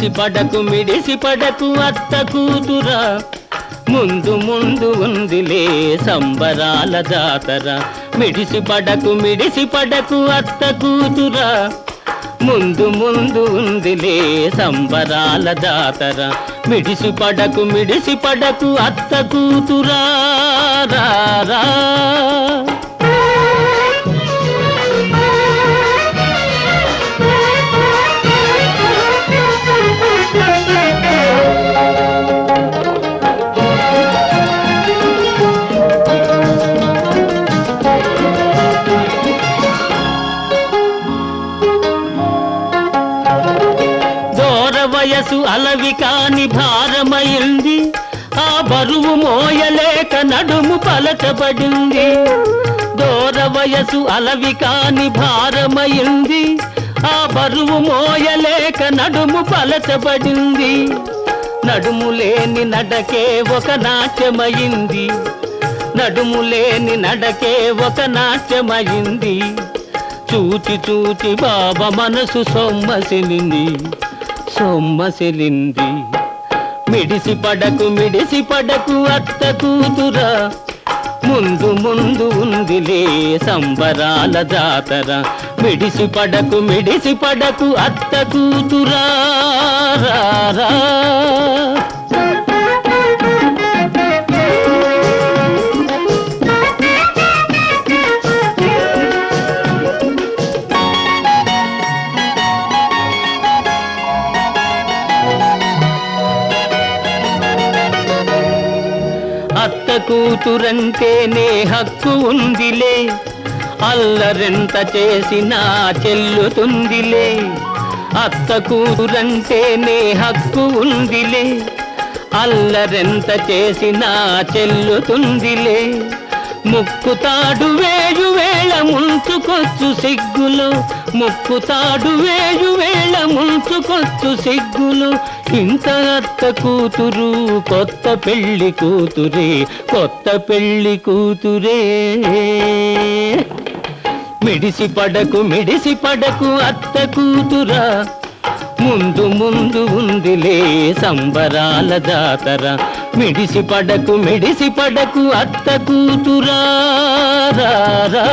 మిడిసి పడకు అత్త కూతురా, ముందు ముందు ఉందిలే సంబరాల జాతర. మిడిసి పడకు అత్త కూతురా, ముందు ముందు ఉందిలే సంబరాల జాతర. మిడిసి పడకు అత్త కూతురా, రా రా. వయసు అలవి కాని భారమైంది, ఆ బరువు మోయలేక నడుము పలచబడింది. దూర వయసు అలవి కాని భారమైంది, ఆ బరువు మోయలేక నడుము పలచబడింది. నడుము లేని నడకే ఒక నాట్యమైంది, నడుము లేని నడకే ఒక నాట్యమైంది. చూచి చూచి బాబా మనసు సొమ్మసిలింది. మిడిసి పడకు అత్త కూతురా, ముందు ముందు ఉందిలే సంబరాల జాతర. మిడిసి పడకు అత్త కూతురా, రా రా. అత్త కూతురంటేనే హక్కు ఉందిలే, అల్లరెంత చేసినా చెల్లుతుందిలే. అత్త కూతురంటేనే హక్కు ఉందిలే, అల్లరెంత చేసినా చెల్లుతుందిలే. ముక్కుతాడు వేయు వేళ ముంచుకొచ్చు సిగ్గులు, ముక్కుతాడు వేయు వేళ ముంచుకొచ్చు సిగ్గులు. ఇంత అత్త కూతురు కొత్త పెళ్లి కూతురే, కొత్త పెళ్లి కూతురే. మిడిసి పడకు అత్త కూతురా, ముందు ముందు ఉందిలే సంబరాల జాతర. మిడిసి పడకు అత్త కూతురా, రా రా.